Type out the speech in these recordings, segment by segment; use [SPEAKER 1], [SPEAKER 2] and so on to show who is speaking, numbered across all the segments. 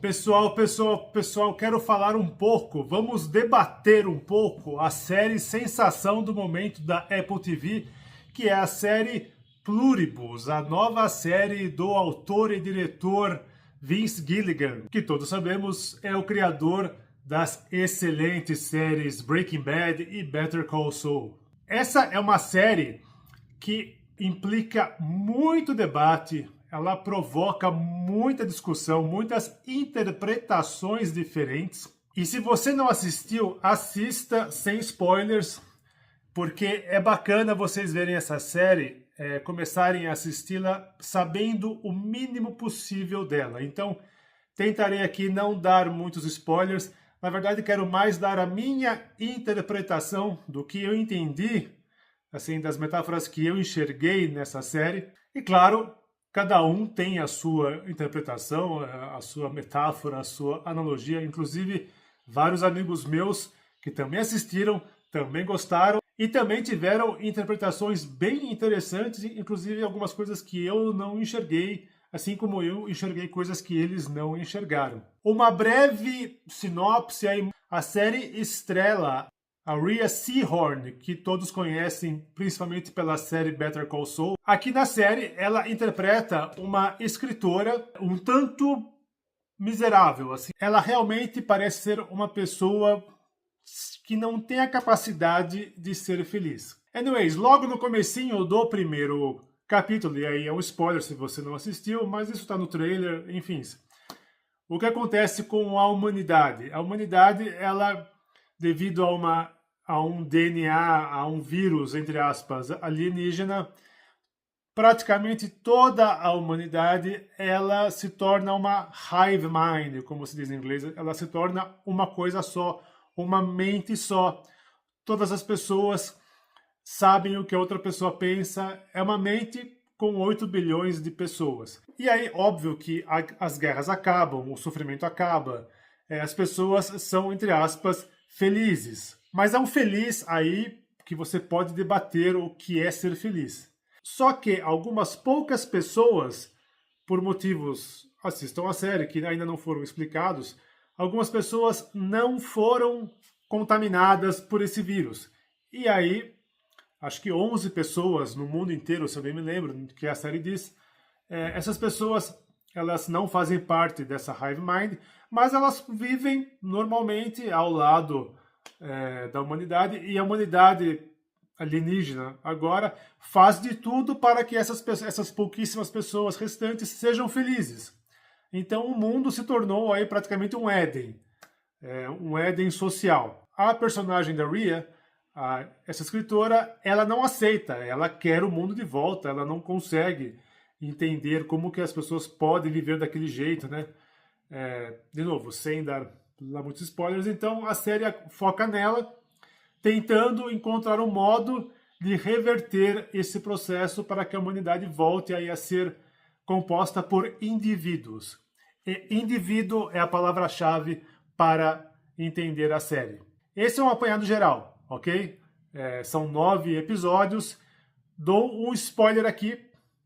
[SPEAKER 1] Pessoal, quero falar um pouco, vamos debater um pouco a série sensação do momento da Apple TV, que é a série Pluribus, a nova série do autor e diretor Vince Gilligan, que todos sabemos é o criador das excelentes séries Breaking Bad e Better Call Saul. Essa é uma série que implica muito debate, ela provoca muita discussão, muitas interpretações diferentes. E se você não assistiu, assista sem spoilers, porque é bacana vocês verem essa série, começarem a assisti-la sabendo o mínimo possível dela. Então, tentarei aqui não dar muitos spoilers. Na verdade, quero mais dar a minha interpretação do que eu entendi, assim, das metáforas que eu enxerguei nessa série. E claro, cada um tem a sua interpretação, a sua metáfora, a sua analogia. Inclusive, vários amigos meus que também assistiram, também gostaram e também tiveram interpretações bem interessantes, inclusive algumas coisas que eu não enxerguei, assim como eu enxerguei coisas que eles não enxergaram. Uma breve sinopse aí. A série estrela a Rhea Seehorn, que todos conhecem principalmente pela série Better Call Saul. Aqui na série, ela interpreta uma escritora um tanto miserável, assim. Ela realmente parece ser uma pessoa que não tem a capacidade de ser feliz. Anyways, logo no comecinho do primeiro capítulo, e aí é um spoiler se você não assistiu, mas isso está no trailer, enfim. O que acontece com a humanidade? A humanidade, ela, devido a um DNA, a um vírus, entre aspas, alienígena, praticamente toda a humanidade, ela se torna uma hive mind, como se diz em inglês, ela se torna uma coisa só, uma mente só. Todas as pessoas sabem o que a outra pessoa pensa, é uma mente com 8 bilhões de pessoas. E aí, óbvio que as guerras acabam, o sofrimento acaba, as pessoas são, entre aspas, felizes. Mas é um feliz aí que você pode debater o que é ser feliz. Só que algumas poucas pessoas, por motivos, assistam a série, que ainda não foram explicados, algumas pessoas não foram contaminadas por esse vírus. E aí, acho que 11 pessoas no mundo inteiro, se eu bem me lembro, que a série diz, essas pessoas, elas não fazem parte dessa hive mind, mas elas vivem normalmente ao lado da humanidade, e a humanidade alienígena agora faz de tudo para que essas pouquíssimas pessoas restantes sejam felizes. Então o mundo se tornou aí praticamente um Éden social. A personagem da Rhea, essa escritora, ela não aceita, ela quer o mundo de volta, ela não consegue entender como que as pessoas podem viver daquele jeito, né? De novo, sem dar muitos spoilers, então a série foca nela, tentando encontrar um modo de reverter esse processo para que a humanidade volte aí a ser composta por indivíduos. E indivíduo é a palavra-chave para entender a série. Esse é um apanhado geral, ok? São 9 episódios. Dou um spoiler aqui.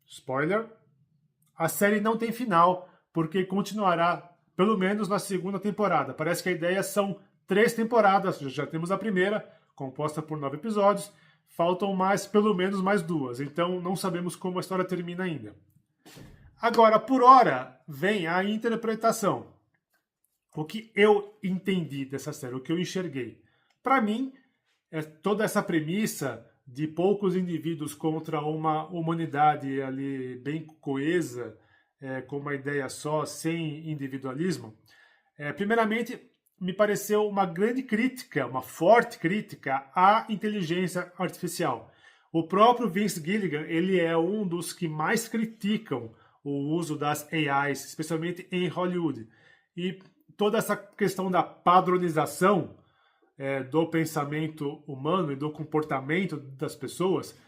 [SPEAKER 1] Spoiler. A série não tem final, porque continuará pelo menos na segunda temporada. Parece que a ideia são 3 temporadas, já temos a primeira, composta por 9 episódios, faltam pelo menos mais 2, então não sabemos como a história termina ainda. Agora, por hora, vem a interpretação. O que eu entendi dessa série, o que eu enxerguei. Para mim, toda essa premissa de poucos indivíduos contra uma humanidade ali bem coesa, com uma ideia só, sem individualismo, primeiramente me pareceu uma grande crítica, uma forte crítica à inteligência artificial. O próprio Vince Gilligan, ele é um dos que mais criticam o uso das AIs, especialmente em Hollywood. E toda essa questão da padronização do pensamento humano e do comportamento das pessoas,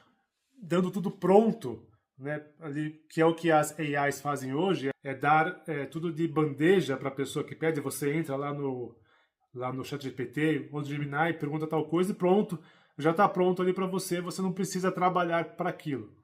[SPEAKER 1] dando tudo pronto, né, ali, que é o que as AIs fazem hoje, dar tudo de bandeja para a pessoa que pede. Você entra lá no ChatGPT, ou no Gemini, pergunta tal coisa e pronto, já está pronto ali para você, você não precisa trabalhar para aquilo.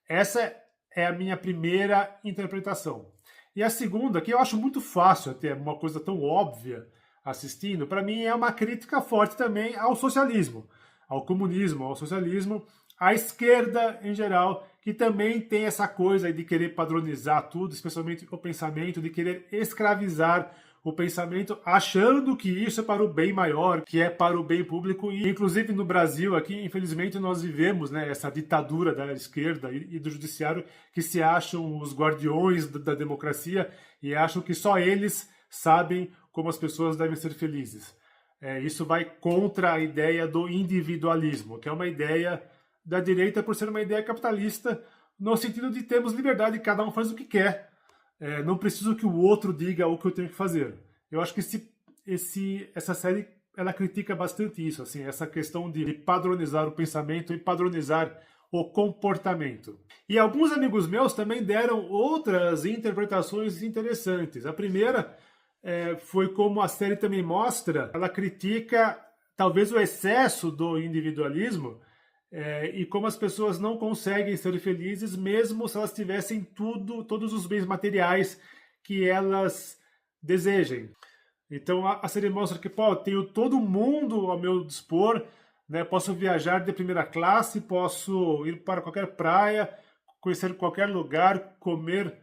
[SPEAKER 1] Essa é a minha primeira interpretação. E a segunda, que eu acho muito fácil até, uma coisa tão óbvia assistindo, para mim é uma crítica forte também ao socialismo, ao comunismo, ao socialismo, à esquerda em geral, que também tem essa coisa de querer padronizar tudo, especialmente o pensamento, de querer escravizar o pensamento, achando que isso é para o bem maior, que é para o bem público. E inclusive no Brasil aqui, infelizmente, nós vivemos, né, essa ditadura da esquerda e do judiciário, que se acham os guardiões da democracia e acham que só eles sabem como as pessoas devem ser felizes. Isso vai contra a ideia do individualismo, que é uma ideia da direita por ser uma ideia capitalista, no sentido de termos liberdade, cada um faz o que quer. Não preciso que o outro diga o que eu tenho que fazer. Eu acho que essa série ela critica bastante isso, assim, essa questão de padronizar o pensamento e padronizar o comportamento. E alguns amigos meus também deram outras interpretações interessantes. A primeira foi como a série também mostra, ela critica talvez o excesso do individualismo e como as pessoas não conseguem ser felizes mesmo se elas tivessem todos os bens materiais que elas desejem. Então a série mostra que, pô, eu tenho todo mundo ao meu dispor, né? Posso viajar de primeira classe, posso ir para qualquer praia, conhecer qualquer lugar, comer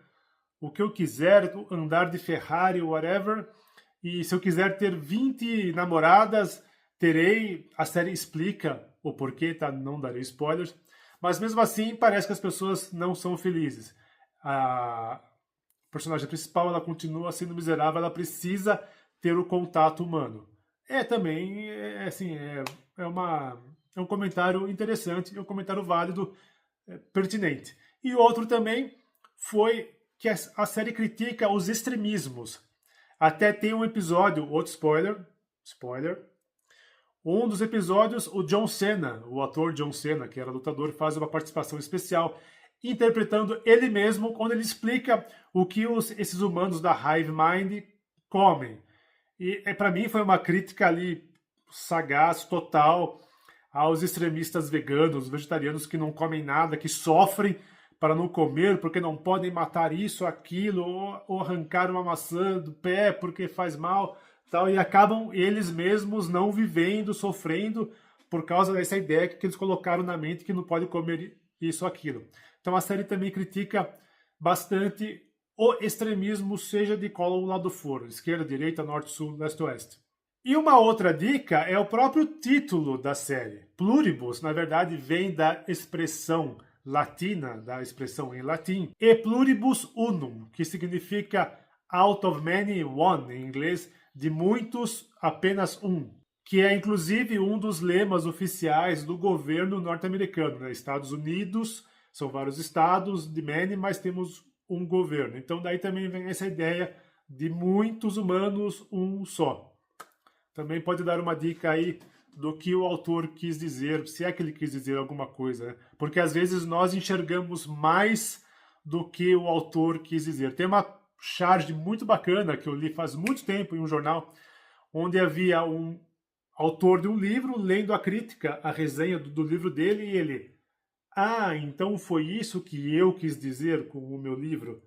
[SPEAKER 1] o que eu quiser, andar de Ferrari, whatever. E se eu quiser ter 20 namoradas, terei. A série explica o porquê, tá? Não darei spoilers. Mas mesmo assim, parece que as pessoas não são felizes. A personagem principal, ela continua sendo miserável, ela precisa ter o contato humano. Também, assim, é um comentário interessante, é um comentário válido, pertinente. E outro também foi que a série critica os extremismos. Até tem um episódio, outro spoiler, um dos episódios, o John Cena, o ator John Cena, que era lutador, faz uma participação especial, interpretando ele mesmo, onde ele explica o que esses humanos da Hive Mind comem. E para mim foi uma crítica ali sagaz, total, aos extremistas veganos, vegetarianos que não comem nada, que sofrem para não comer, porque não podem matar isso, aquilo, ou arrancar uma maçã do pé porque faz mal, tal, e acabam eles mesmos não vivendo, sofrendo, por causa dessa ideia que eles colocaram na mente que não pode comer isso ou aquilo. Então a série também critica bastante o extremismo, seja de qual lado for, esquerda, direita, norte, sul, leste, oeste. E uma outra dica é o próprio título da série. Pluribus, na verdade, vem da expressão latina, da expressão em latim, e pluribus unum, que significa out of many, one, em inglês, de muitos, apenas um, que é inclusive um dos lemas oficiais do governo norte-americano, né? Estados Unidos, são vários estados, de many, mas temos um governo. Então daí também vem essa ideia de muitos humanos, um só. Também pode dar uma dica aí do que o autor quis dizer, se é que ele quis dizer alguma coisa, né? Porque às vezes nós enxergamos mais do que o autor quis dizer. Tem uma charge muito bacana que eu li faz muito tempo em um jornal, onde havia um autor de um livro lendo a crítica, a resenha do livro dele, e ele: então foi isso que eu quis dizer com o meu livro.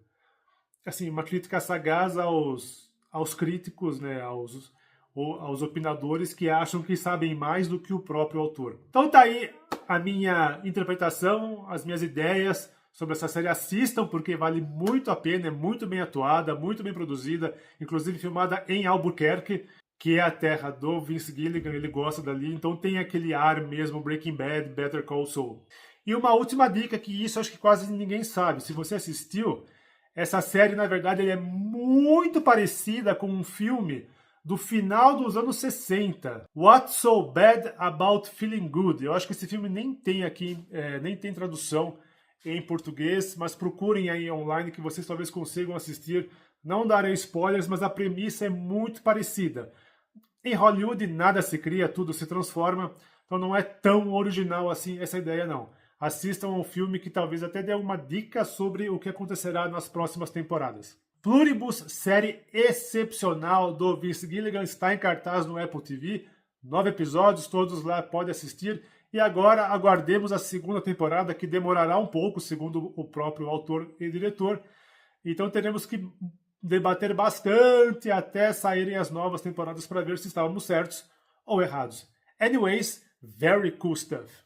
[SPEAKER 1] Assim, uma crítica sagaz aos críticos, né, aos opinadores que acham que sabem mais do que o próprio autor. Então tá aí a minha interpretação, as minhas ideias sobre essa série. Assistam, porque vale muito a pena, é muito bem atuada, muito bem produzida, inclusive filmada em Albuquerque, que é a terra do Vince Gilligan, ele gosta dali, então tem aquele ar mesmo Breaking Bad, Better Call Saul. E uma última dica, que isso acho que quase ninguém sabe, se você assistiu, essa série, na verdade, ele é muito parecida com um filme do final dos anos 60, What's So Bad About Feeling Good. Eu acho que esse filme nem tem aqui, nem tem tradução em português, mas procurem aí online que vocês talvez consigam assistir. Não darei spoilers, mas a premissa é muito parecida. Em Hollywood nada se cria, tudo se transforma, então não é tão original assim essa ideia não. Assistam ao filme que talvez até dê uma dica sobre o que acontecerá nas próximas temporadas. Pluribus, série excepcional do Vince Gilligan, está em cartaz no Apple TV. 9 episódios, todos lá, pode assistir. E agora aguardemos a segunda temporada, que demorará um pouco, segundo o próprio autor e diretor. Então teremos que debater bastante até saírem as novas temporadas para ver se estávamos certos ou errados. Anyways, very cool stuff.